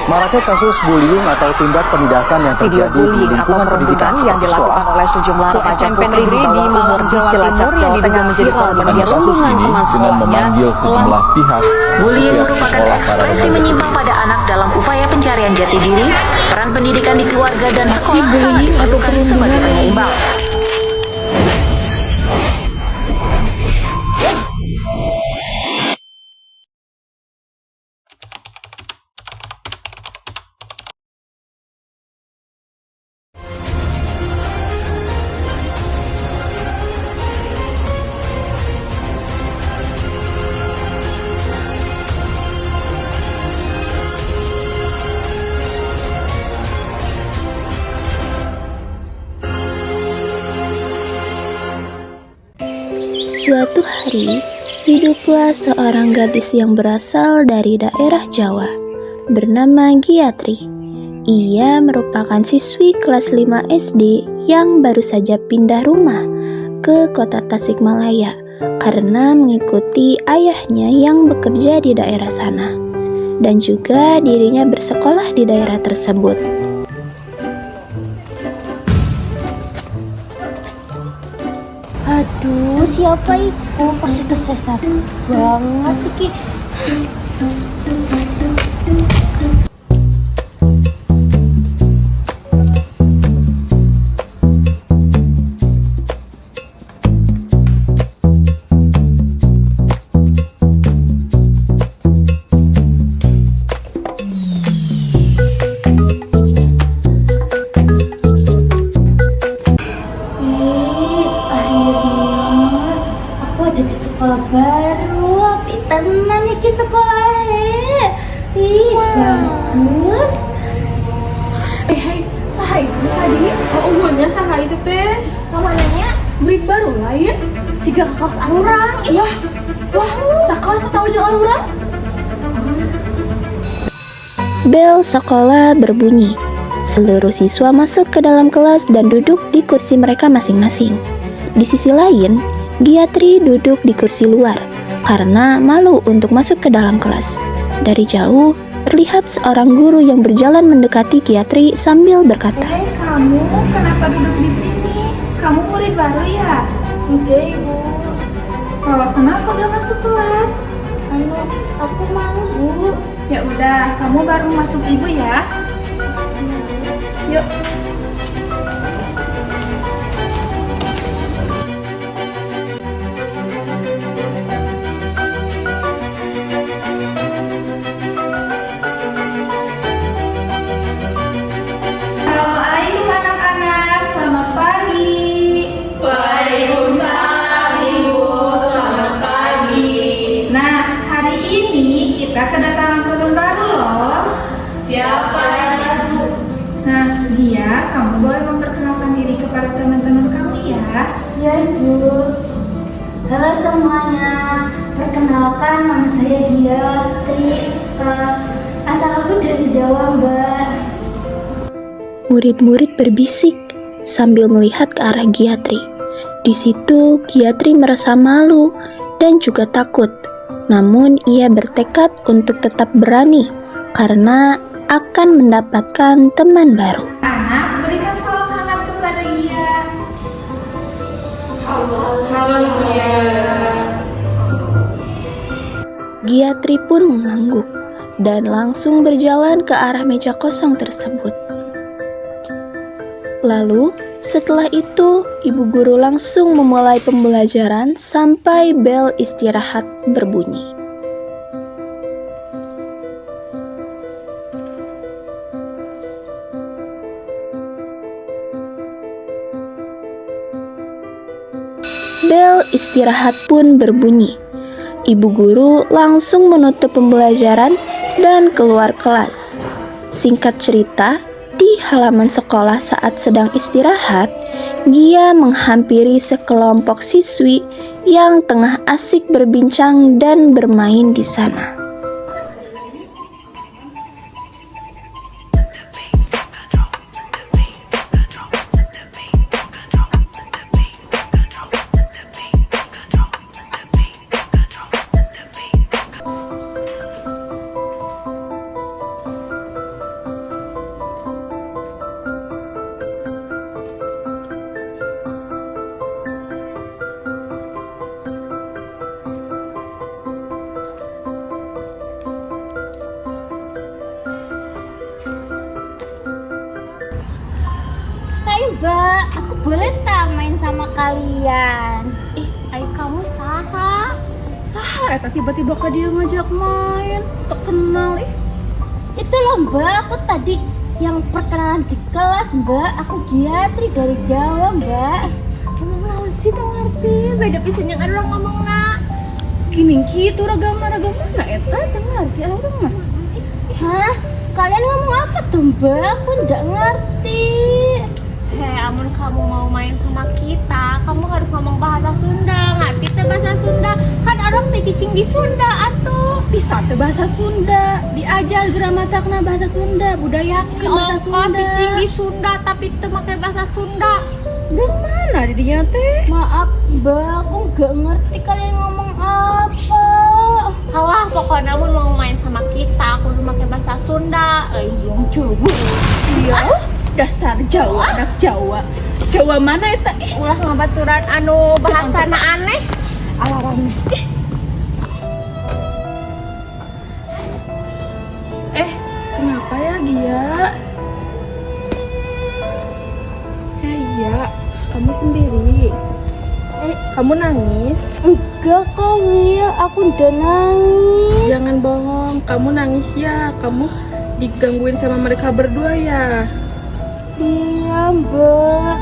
Maraknya kasus bullying atau tindak penindasan yang terjadi di lingkungan pendidikan yang dilakukan oleh sejumlah remaja putri di Malang, Jawa Timur yang diduga menjadi korban perundungan teman sekolahnya sejumlah pihak. Bullying merupakan ekspresi menyimpang pada anak dalam upaya pencarian jati diri, peran pendidikan di keluarga dan sekolah sangat diperlukan sebagai penyeimbang. Suatu hari, hiduplah seorang gadis yang berasal dari daerah Jawa, bernama Giatri. Ia merupakan siswi kelas 5 SD yang baru saja pindah rumah ke kota Tasikmalaya karena mengikuti ayahnya yang bekerja di daerah sana, dan juga dirinya bersekolah di daerah tersebut. Aduh, siapa itu? Pasti kesesat banget iki. Ada di sekolah baru, api tenan iki sekolahnya. Ih, bagus. Hai, saha itu tadi? Oh, umurnya saha itu teh? Namanya Murid baru lah ya? 3 kelas orang. Iya. Wah, sekolah setahu jeung orang. Bel sekolah berbunyi. Seluruh siswa masuk ke dalam kelas dan duduk di kursi mereka masing-masing. Di sisi lain, Giatri duduk di kursi luar karena malu untuk masuk ke dalam kelas. Dari jauh, terlihat seorang guru yang berjalan mendekati Giatri sambil berkata, "Hei, kamu kenapa duduk di sini? Kamu murid baru ya?" Enggak, Ibu. Oh, kenapa gak masuk kelas? Aku mau, Bu. Ya udah, kamu baru masuk Ibu ya. Yuk. Assalamualaikum anak-anak, selamat pagi. Waalaikumsalam, Ibu. Selamat pagi. Nah, hari ini kita kedatangan teman baru loh. Siapa ya, Bu? Nah, dia, kamu boleh memperkenalkan diri kepada teman-teman kamu ya. Ya, Ibu. Halo semuanya. Perkenalkan, nama saya Giatri. Asal aku dari Jawa, Mbak. murid-murid berbisik sambil melihat ke arah Giatri. Di situ Giatri merasa malu dan juga takut. Namun ia bertekad untuk tetap berani karena akan mendapatkan teman baru. Anak, berikan salam hangat kepada dia. Halo, Gia. Giatri pun mengangguk dan langsung berjalan ke arah meja kosong tersebut. Lalu, setelah itu, ibu guru langsung memulai pembelajaran sampai bel istirahat berbunyi. Bel istirahat pun berbunyi. Ibu guru langsung menutup pembelajaran dan keluar kelas. Singkat cerita, di halaman sekolah saat sedang istirahat, Gia menghampiri sekelompok siswi yang tengah asik berbincang dan bermain di sana. Mbak, aku boleh tak main sama kalian? Ayo kamu saha? Saha eta tiba-tiba ka dia ngajak main. Tak kenal Itu loh Mbak, aku tadi yang perkenalan di kelas Mbak. Aku Giatri dari Jawa Mbak. Kamu sih tak ngerti. Beda pisan yang ada orang ngomong nak. Gini gitu ragam mana eta tak ngerti orang mah. Hah? Kalian ngomong apa tuh Mbak? Aku nggak ngerti. Amun kamu mau main sama kita, kamu harus ngomong bahasa Sunda. Ngerti teh bahasa Sunda? Kan orang teh cicing di Sunda atuh. Bisa teh bahasa Sunda. Diajar gramatakna bahasa Sunda, budayakeun bahasa Sunda. Cicing di Sunda tapi teu make bahasa Sunda. Duh mana didinya teh? Maaf Mbak, aku nggak ngerti kalian ngomong apa. Alah, pokoknya namun mau main sama kita, aku udah pakai bahasa Sunda. Yang Jawa. Iya, dasar Jawa, anak Jawa. Jawa mana eta? Ulah ngabaturan anu bahasana aneh. Alarangnya. Kenapa ya Gia? Iya, kamu sendiri. Kamu nangis? Enggak kok Wil, aku udah nangis. Jangan bohong, kamu nangis ya. Kamu digangguin sama mereka berdua ya. Iya Mbak.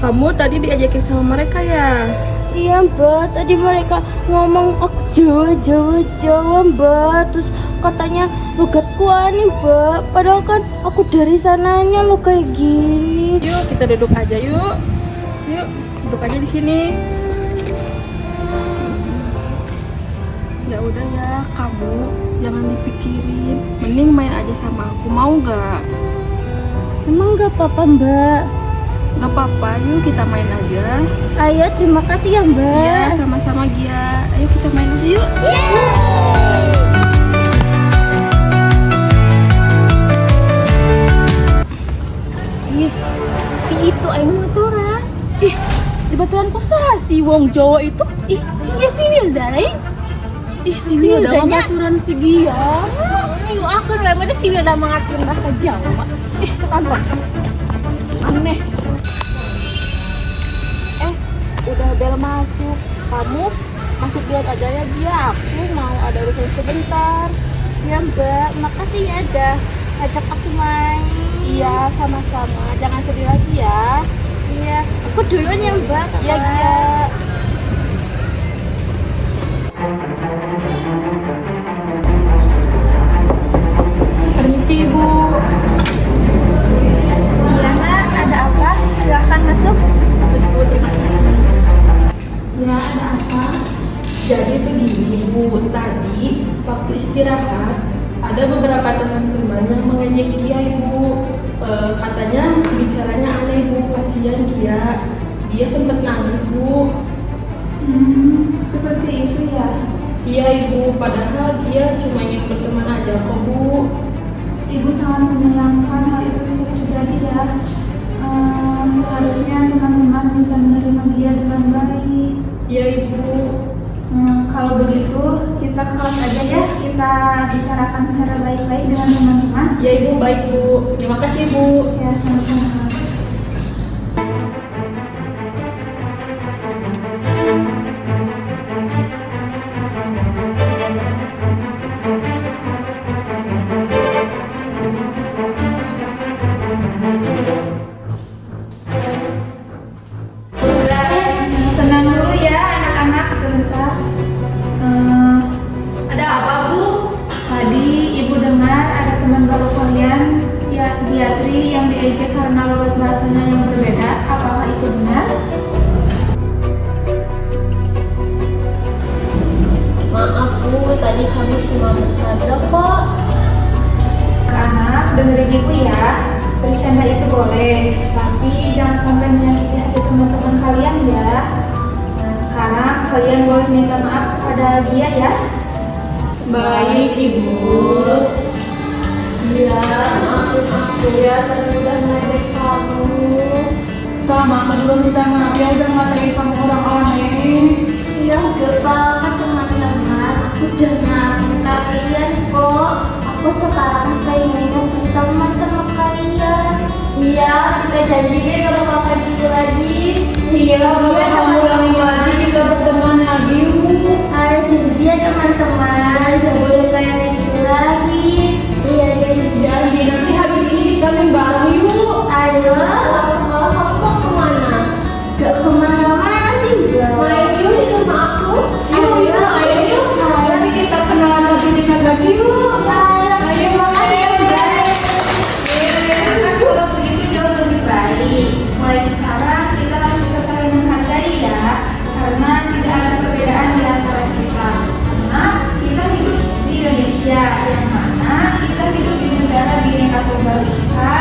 Kamu tadi diajakin sama mereka ya. Iya Mbak, tadi mereka ngomong aku Jawa Mbak. Terus katanya logatku aneh Mbak. Padahal kan aku dari sananya lo kayak gini. Yuk kita duduk aja yuk. Yuk duduk aja di sini. Ya udah ya, kamu jangan dipikirin. Mending main aja sama aku, mau nggak? Emang nggak apa-apa Mbak? Nggak apa-apa, yuk kita main aja. Ayo, terima kasih ya Mbak. Iya, sama-sama Gia. Ayo kita main aja yuk. Si itu ayo motoran. Di baturan kosa si wong Jawa itu. Si Wilda lain. Si Wilda ngaturan si Gia. Ayo aku mana si Wilda mengatur bahasa Jawa. Kantor. Aneh. Udah bel masuk. Kamu masuk duluan aja ya Gia. Aku mau ada urusan sebentar. Ya Mbak, makasih ya udah ajak aku main. Iya, sama-sama. Jangan sedih lagi ya. Iya, aku duluan ya Mbak. Iya, Gia. Permisi, Ibu. Iya Nak, ada apa? Silahkan masuk. Ibu, terima kasih. Ya, ada apa? Jadi begini, Bu. Tadi waktu istirahat ada beberapa teman-teman yang mengejek Gia, Ibu. Katanya bicaranya aneh, Bu. Kasihan Gia. Dia sempat nangis, Bu. Seperti itu ya. Iya, Ibu. Padahal Gia cuma ingin berteman aja kok, Bu. Ibu sangat menyayangkan hal itu bisa terjadi ya. Seharusnya teman-teman bisa menerima dia dengan baik. Iya, Ibu. Kalau begitu kita ke kelas aja ya. Kita bicarakan secara baik-baik dengan teman-teman. Iya, Ibu. Baik, Bu. Terima kasih, Bu. Ya, sama-sama. Tenang dulu ya anak-anak sebentar. Ada apa Bu? Tadi Ibu dengar ada teman baru kalian, ya Giatri, yang diejek karena logat bahasanya yang berbeda. Apakah itu benar? Maaf Bu, tadi kami cuma bercanda kok. Anak, dengerin Ibu ya. Bercanda itu boleh, tapi jangan sampai menyakiti hati teman-teman kalian ya. Nah, sekarang kalian boleh minta maaf kepada Gia ya. Baik Ibu. Iya, maafin aku ya, tadi udah ngeledek kamu. Sama, aku juga minta maaf ya, udah ngatain kamu orang aneh. Iya, udah banget teman-teman. Aku udah maafin kalian kok. Aku sekarang pengen berteman sama kalian. Iya, kita janji deh gak bakal kayak gitu lagi. Iya, kamu ulangi lagi, kita berteman lagi. Ayo janji ya teman-teman, gak boleh kayak gitu lagi. Iya, janji. Nanti habis ini kita main bareng yuk. Ayo. Semalam kamu mau kemana? Gak kemana-mana sih, main yuk di rumah aku. Ayo, yuk. Nanti kita kenalan lebih dekat lagi yuk. Ayo, makasih ya, guys. Kalau begitu jauh lebih baik. Mulai sekarang kita harus bisa saling menghargai ya, karena tidak ada perbedaan di antara kita. Karena kita hidup di Indonesia, yang mana kita hidup di negara Bhinneka Tunggal Ika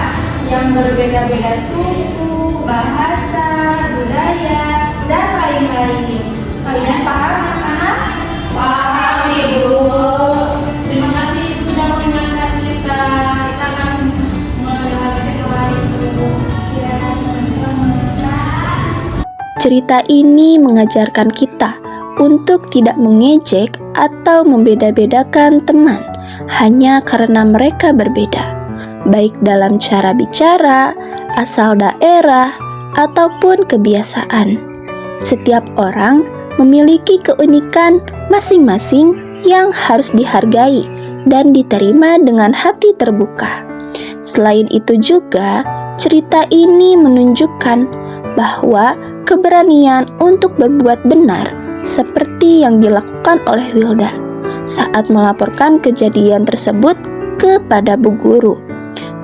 yang berbeda-beda suku, bahasa, budaya, dan lain-lain. Kalian paham anak-anak? Paham Ibu. Terima kasih sudah mengingatkan kita. Kita akan menghadapi kesalahan itu. Ya, sama-sama. Cerita ini mengajarkan kita untuk tidak mengejek atau membeda-bedakan teman hanya karena mereka berbeda, baik dalam cara bicara, asal daerah, ataupun kebiasaan. Setiap orang memiliki keunikan masing-masing yang harus dihargai dan diterima dengan hati terbuka. Selain itu juga, cerita ini menunjukkan bahwa keberanian untuk berbuat benar seperti yang dilakukan oleh Wilda saat melaporkan kejadian tersebut kepada Bu Guru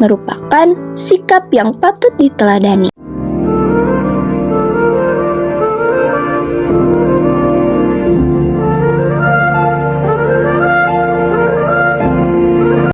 merupakan sikap yang patut diteladani.